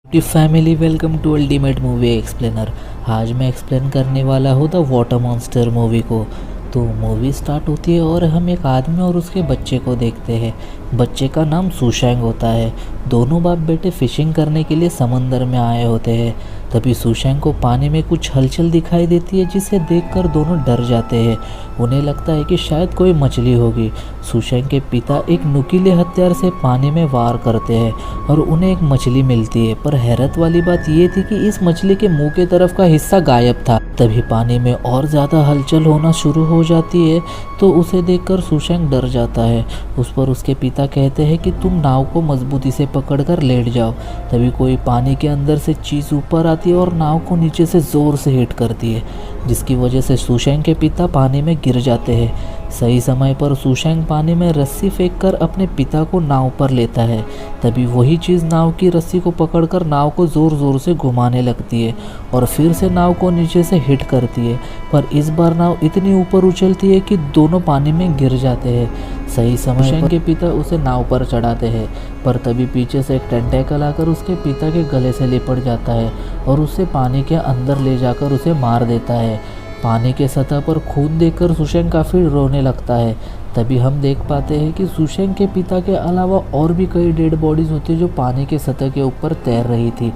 Family welcome to ultimate movie explainer. आज मैं explain करने वाला हूँ द वाटर मॉन्स्टर मूवी को। तो मूवी स्टार्ट होती है और हम एक आदमी और उसके बच्चे को देखते हैं। बच्चे का नाम सुशैंग होता है। दोनों बाप बेटे फिशिंग करने के लिए समंदर में आए होते हैं। तभी सुशैंग को पानी में कुछ हलचल दिखाई देती है, जिसे देखकर दोनों डर जाते हैं। उन्हें लगता है कि शायद कोई मछली होगी। सुशैंग के पिता एक नुकीले हथियार से पानी में वार करते हैं और उन्हें एक मछली मिलती है। पर हैरत वाली बात यह थी कि इस मछली के मुंह के तरफ का हिस्सा गायब था। तभी पानी में और ज़्यादा हलचल होना शुरू हो जाती है, तो उसे देखकर सुशैंग डर जाता है। उस पर उसके पिता कहते हैं कि तुम नाव को मजबूती से पकड़कर लेट जाओ। तभी कोई पानी के अंदर से चीज़ ऊपर आती है और नाव को नीचे से ज़ोर से हिट करती है, जिसकी वजह से सुशैंग के पिता पानी में गिर जाते हैं। सही समय पर सुशैंग पानी में रस्सी फेंककर अपने पिता को नाव पर लेता है। तभी वही चीज़ नाव की रस्सी को पकड़कर नाव को ज़ोर ज़ोर से घुमाने लगती है और फिर से नाव को नीचे से हिट करती है। पर इस बार नाव इतनी ऊपर उछलती है कि दोनों पानी में गिर जाते हैं। सही समय पर के पिता उसे नाव पर चढ़ाते हैं, पर तभी पीछे से एक टेंटेकल आकर उसके पिता के गले से लिपट जाता है और उसे पानी के अंदर ले जाकर उसे मार देता है। पानी के सतह पर खून देखकर सुशैंग काफ़ी रोने लगता है। तभी हम देख पाते हैं कि सुशैंग के पिता के अलावा और भी कई डेड बॉडीज़ होती है जो पानी के सतह के ऊपर तैर रही थी।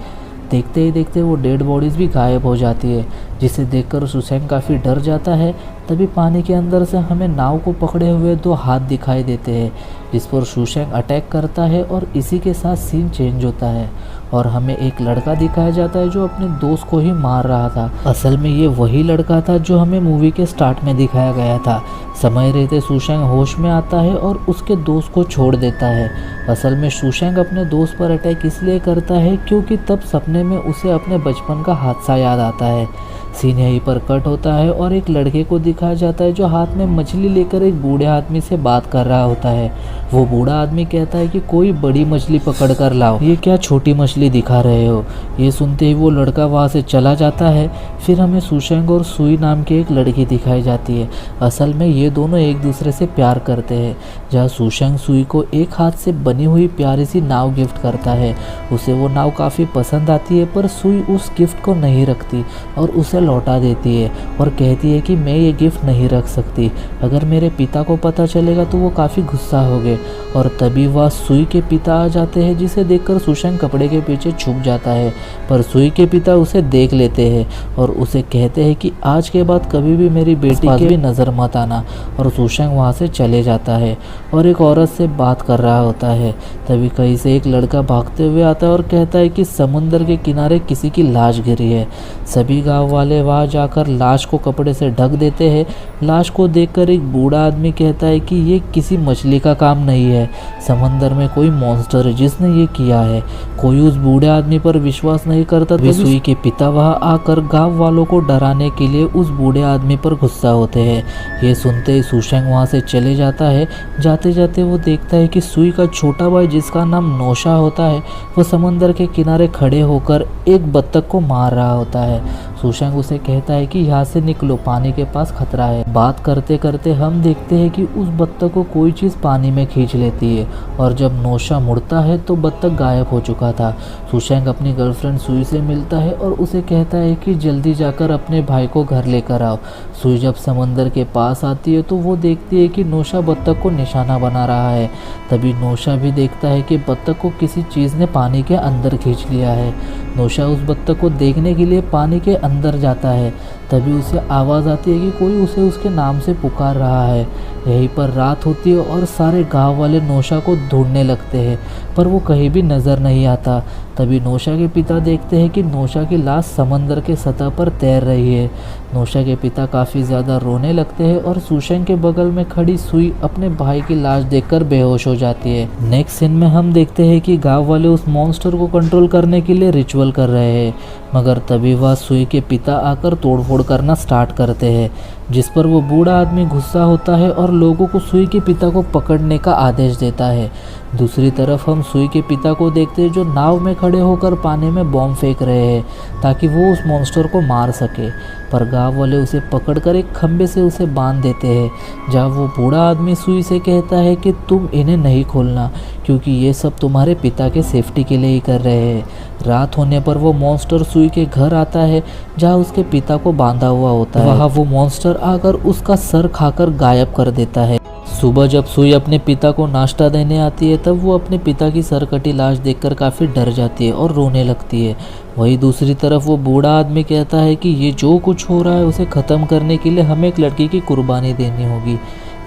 देखते ही देखते वो डेड बॉडीज़ भी गायब हो जाती है, जिसे देखकर सुशैंग काफ़ी डर जाता है। तभी पानी के अंदर से हमें नाव को पकड़े हुए दो हाथ दिखाई देते हैं, जिस पर सुशैंग अटैक करता है और इसी के साथ सीन चेंज होता है और हमें एक लड़का दिखाया जाता है जो अपने दोस्त को ही मार रहा था। असल में ये वही लड़का था जो हमें मूवी के स्टार्ट में दिखाया गया था। समय रहते सुशैंग होश में आता है और उसके दोस्त को छोड़ देता है। असल में सुशैंग अपने दोस्त पर अटैक इसलिए करता है क्योंकि तब सपने में उसे अपने बचपन का हादसा याद आता है। सीन यहीं पर कट होता है और एक लड़के को दिखाया जाता है जो हाथ में मछली लेकर एक बूढ़े आदमी से बात कर रहा होता है। वो बूढ़ा आदमी कहता है कि कोई बड़ी मछली पकड़ कर लाओ, ये क्या छोटी मछली दिखा रहे हो। ये सुनते ही वो लड़का वहाँ से चला जाता है। फिर हमें सुशैंग और सुई नाम की एक लड़की दिखाई जाती है। असल में ये दोनों एक दूसरे से प्यार करते हैं। जहाँ सुशैंग सुई को एक हाथ से बनी हुई प्यारी सी नाव गिफ्ट करता है। उसे वो नाव काफ़ी पसंद आती है, पर सुई उस गिफ्ट को नहीं रखती और उसे लौटा देती है और कहती है कि मैं ये गिफ्ट नहीं रख सकती, अगर मेरे पिता को पता चलेगा तो वो काफ़ी गुस्सा होंगे। और तभी वह सुई के पिता आ जाते हैं, जिसे देखकर सुशैंग कपड़े के पीछे छुप जाता है। पर सुई के पिता उसे देख लेते हैं और उसे कहते हैं कि आज के बाद कभी भी मेरी बेटी के भी नज़र मत आना। और सुशैंग वहाँ से चले जाता है और एक औरत से बात कर रहा होता है। तभी कहीं से एक लड़का भागते हुए आता है और कहता है कि समुंदर के किनारे किसी की लाश गिरी है। सभी गाँव वाले वहाँ जाकर लाश को कपड़े से ढक देते हैं। लाश को देखकर एक बूढ़ा आदमी कहता है कि ये किसी मछली का काम नहीं है, समंदर में कोई मॉन्स्टर है जिसने ये किया है। कोई उस बूढ़े आदमी पर विश्वास नहीं करता। तभी सुई के पिता वहाँ आकर गांव वालों को डराने के लिए उस बूढ़े आदमी पर गुस्सा होते हैं। ये सुनते ही सुशैंग वहाँ से चले जाता है। जाते जाते वो देखता है कि सुई का छोटा भाई, जिसका नाम नौशा होता है, वो समंदर के किनारे खड़े होकर एक बत्तख को मार रहा होता है। सुशैंग उसे कहता है कि यहाँ से निकलो, पानी के पास खतरा है। बात करते करते हम देखते हैं कि उस बत्तख को कोई चीज़ पानी में खींच लेती है और जब नौशा मुड़ता है तो बत्तख गायब हो चुका था। सुशैंग अपनी गर्लफ्रेंड सुई से मिलता है और उसे कहता है कि जल्दी जाकर अपने भाई को घर लेकर आओ। सुई जब समंदर के पास आती है तो वो देखती है कि नौशा बत्तख को निशाना बना रहा है। तभी नौशा भी देखता है कि बत्तख को किसी चीज़ ने पानी के अंदर खींच लिया है। नौशा उस बत्तख को देखने के लिए पानी के अंदर जाता है। तभी उसे आवाज़ आती है कि कोई उसे उसके नाम से पुकार रहा है। यहीं पर रात होती है और सारे गांव वाले नौशा को ढूंढने लगते हैं, पर वो कहीं भी नज़र नहीं आता। तभी नौशा के पिता देखते हैं कि नौशा की लाश समंदर के सतह पर तैर रही है। नौशा के पिता काफ़ी ज़्यादा रोने लगते हैं और सुशैंग के बगल में खड़ी सुई अपने भाई की लाश देखकर बेहोश हो जाती है। नेक्स्ट सीन में हम देखते हैं कि गाँव वाले उस मॉन्स्टर को कंट्रोल करने के लिए रिचुअल कर रहे हैं, मगर तभी वह सुई के पिता आकर तोड़फोड़ करना स्टार्ट करते हैं, जिस पर वो बूढ़ा आदमी गुस्सा होता है और लोगों को सुई के पिता को पकड़ने का आदेश देता है। दूसरी तरफ हम सुई के पिता को देखते हैं जो नाव में खड़े होकर पानी में बॉम्ब फेंक रहे हैं ताकि वो उस मॉन्स्टर को मार सके। पर गांव वाले उसे पकड़कर एक खंबे से उसे बांध देते हैं, जहाँ वो बूढ़ा आदमी सुई से कहता है कि तुम इन्हें नहीं खोलना, क्योंकि ये सब तुम्हारे पिता के सेफ्टी के लिए ही कर रहे हैं। रात होने पर वो मॉन्स्टर सुई के घर आता है, जहाँ उसके पिता को बांधा हुआ होता है। वहाँ वो मॉन्स्टर आकर उसका सर खाकर गायब कर देता है। सुबह जब सुई अपने पिता को नाश्ता देने आती है, तब वो अपने पिता की सरकटी लाश देखकर काफ़ी डर जाती है और रोने लगती है। वहीं दूसरी तरफ वो बूढ़ा आदमी कहता है कि ये जो कुछ हो रहा है उसे ख़त्म करने के लिए हमें एक लड़की की कुर्बानी देनी होगी।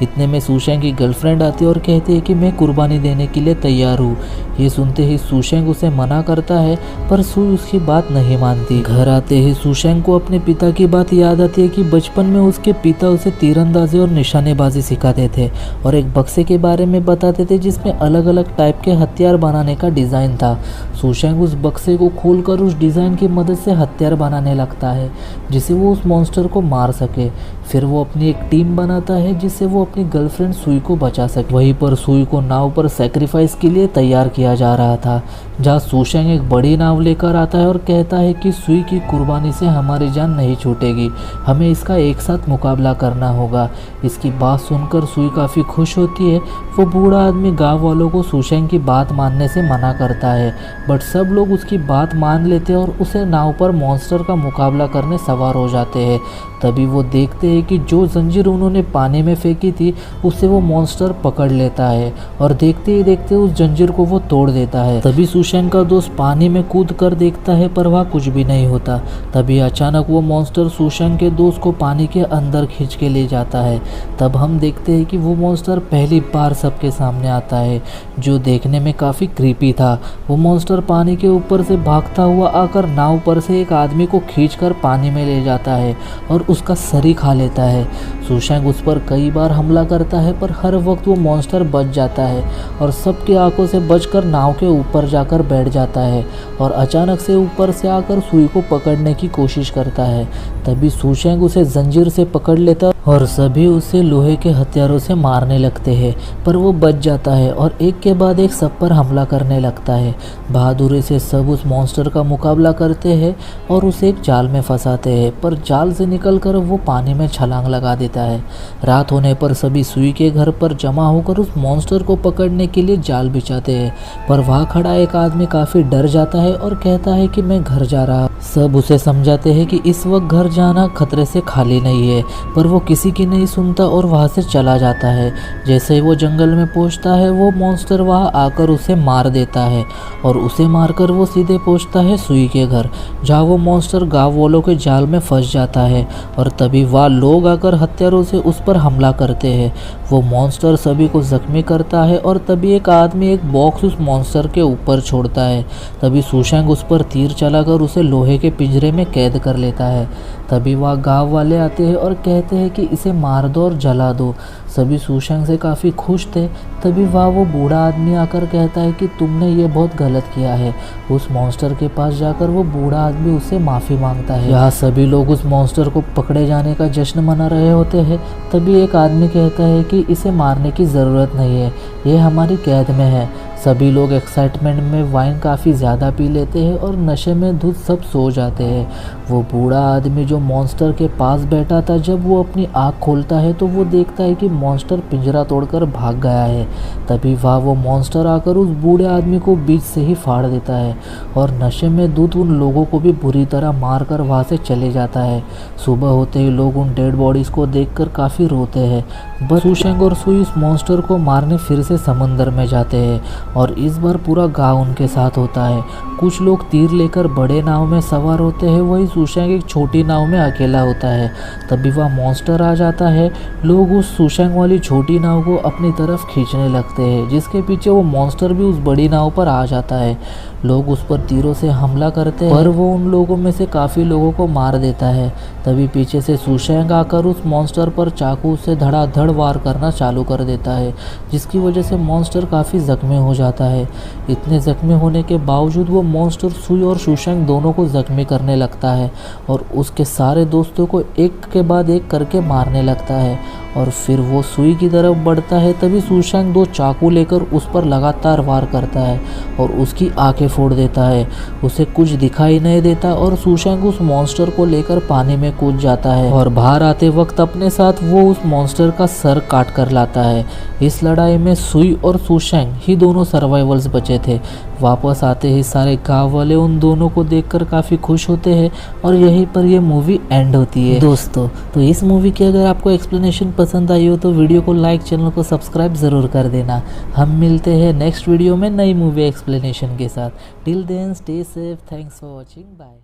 इतने में सुशेंग की गर्लफ्रेंड आती है और कहती है कि मैं कुर्बानी देने के लिए तैयार हूँ। ये सुनते ही सुशेंग उसे मना करता है, पर सुई उसकी बात नहीं मानती। घर आते ही सुशेंग को अपने पिता की बात याद आती है कि बचपन में उसके पिता उसे तीरंदाजी और निशानेबाजी सिखाते थे और एक बक्से के बारे में बताते थे जिसमें अलग अलग टाइप के हथियार बनाने का डिज़ाइन था। सुशेंग उस बक्से को खोलकर उस डिज़ाइन की मदद से हथियार बनाने लगता है, जिससे वो उस मॉन्स्टर को मार सके। फिर वो अपनी एक टीम बनाता है जिससे वो अपनी गर्लफ्रेंड सुई को बचा सके। वहीं पर सुई को नाव पर सैक्रिफाइस के लिए तैयार किया जा रहा था, जहाँ सुशेंग एक बड़ी नाव लेकर आता है और कहता है कि सुई की कुर्बानी से हमारी जान नहीं छूटेगी, हमें इसका एक साथ मुकाबला करना होगा। इसकी बात सुनकर सुई काफ़ी खुश होती है। वो बूढ़ा आदमी गाँव वालों को सुशेंग की बात मानने से मना करता है, बट सब लोग उसकी बात मान लेते हैं और उसे नाव पर मॉन्स्टर का मुकाबला करने सवार हो जाते हैं। तभी वो देखते हैं कि जो जंजीर उन्होंने पानी में फेंकी थी उससे वो मॉन्स्टर पकड़ लेता है और देखते ही देखते उस जंजीर को वो तोड़ देता है। तभी सुशेंग का दोस्त पानी में कूद कर देखता है, पर वहाँ कुछ भी नहीं होता। तभी अचानक वो मॉन्स्टर सुशेंग के दोस्त को पानी के अंदर खींच के ले जाता है। तब हम देखते हैं कि वो मॉन्स्टर पहली बार सबके सामने आता है, जो देखने में काफ़ी क्रीपी था। वो मॉन्स्टर पानी के ऊपर से भागता हुआ आकर नाव पर से एक आदमी को खींचकर पानी में ले जाता है और उसका सर ही खा लेता है। सुशेंग उस पर कई बार हमला करता है, पर हर वक्त वो मॉन्स्टर बच जाता है और सबकी आंखों से बचकर नाव के ऊपर जाकर बैठ जाता है और अचानक से ऊपर से आकर सुई को पकड़ने की कोशिश करता है। तभी सुशेंग उसे जंजीर से पकड़ लेता और सभी उसे लोहे के हथियारों से मारने लगते हैं, पर वो बच जाता है और एक के बाद एक सब पर हमला करने लगता है। बहादुरी से सब उस मॉन्स्टर का मुकाबला करते हैं और उसे एक जाल में फंसाते हैं, पर जाल से निकलकर वो पानी में छलांग लगा देता है। रात होने पर सभी सुई के घर पर जमा होकर उस मॉन्स्टर को पकड़ने के लिए जाल बिछाते हैं, पर वहाँ खड़ा एक आदमी काफ़ी डर जाता है और कहता है कि मैं घर जा रहा। सब उसे समझाते हैं कि इस वक्त घर जाना खतरे से खाली नहीं है, पर वो किसी की नहीं सुनता और वहाँ से चला जाता है। जैसे ही वो जंगल में पहुँचता है, वो मॉन्स्टर वहाँ आकर उसे मार देता है और उसे मारकर वो सीधे पहुँचता है सुई के घर, जहाँ वो मॉन्स्टर गाँव वालों के जाल में फंस जाता है और तभी वह लोग आकर हथियारों से उस पर हमला करते हैं। वो मॉन्स्टर सभी को जख्मी करता है और तभी एक आदमी एक बॉक्स उस मॉन्स्टर के ऊपर छोड़ता है। तभी सुशेंग उस पर तीर चलाकर उसे लोहे के पिंजरे में कैद कर लेता है। तभी वह गांव वाले आते हैं और कहते हैं कि इसे मार दो और जला दो। सभी सुशेंग से काफ़ी खुश थे। तभी वो बूढ़ा आदमी आकर कहता है कि तुमने ये बहुत गलत किया है। उस मॉन्स्टर के पास जाकर वो बूढ़ा आदमी उससे माफ़ी मांगता है। यहाँ सभी लोग उस मॉन्स्टर को पकड़े जाने का जश्न मना रहे होते हैं। तभी एक आदमी कहता है कि इसे मारने की ज़रूरत नहीं है, ये हमारी कैद में है। सभी लोग एक्साइटमेंट में वाइन काफ़ी ज़्यादा पी लेते हैं और नशे में धुत सब सो जाते हैं। वो बूढ़ा आदमी जो मॉन्स्टर के पास बैठा था, जब वो अपनी आँख खोलता है तो वो देखता है कि मॉन्स्टर पिंजरा तोड़कर भाग गया है। तभी वो मॉन्स्टर आकर उस बूढ़े आदमी को बीच से ही फाड़ देता है और नशे में धुत उन लोगों को भी बुरी तरह मार कर वहाँ से चले जाता है। सुबह होते ही लोग उन डेड बॉडीज़ को देखकर काफ़ी रोते हैं। बस सुशेंग और सुई उस मॉन्स्टर को मारने फिर से समंदर में जाते हैं और इस बार पूरा गांव उनके साथ होता है। कुछ लोग तीर लेकर बड़े नाव में सवार होते हैं, वही सुशेंग एक छोटी नाव में अकेला होता है। तभी वह मॉन्स्टर आ जाता है। लोग उस सुशेंग वाली छोटी नाव को अपनी तरफ खींचने लगते हैं, जिसके पीछे वो मॉन्स्टर भी उस बड़ी नाव पर आ जाता है। लोग उस पर तीरों से हमला करते हैं, पर वो उन लोगों में से काफ़ी लोगों को मार देता है। तभी पीछे से सुशेंग आकर उस मॉन्स्टर पर चाकू से धड़ाधड़ वार करना चालू कर देता है, जिसकी वजह से मॉन्स्टर काफ़ी ज़ख्मी हो जाता है। इतने ज़ख्मी होने के बावजूद वो मॉन्स्टर सुई और सुशेंग दोनों को ज़ख्मी करने लगता है और उसके सारे दोस्तों को एक के बाद एक करके मारने लगता है और फिर वो सुई की तरफ बढ़ता है, तभी सुशांक 2 चाकू लेकर उस पर लगातार वार करता है और उसकी आंखें फोड़ देता है। उसे कुछ दिखाई नहीं देता और सुशांक उस मॉन्स्टर को लेकर पानी में कूद जाता है और बाहर आते वक्त अपने साथ वो उस मॉन्स्टर का सर काट कर लाता है। इस लड़ाई में सुई और सुशांक ही दोनों सर्वाइवल्स बचे थे। वापस आते ही सारे गांव वाले उन दोनों को देखकर काफ़ी खुश होते हैं और यहीं पर ये मूवी एंड होती है। दोस्तों, तो इस मूवी की अगर आपको एक्सप्लेनेशन पसंद आई हो तो वीडियो को लाइक, चैनल को सब्सक्राइब ज़रूर कर देना। हम मिलते हैं नेक्स्ट वीडियो में नई मूवी एक्सप्लेनेशन के साथ। Till then stay safe, thanks for watching, bye.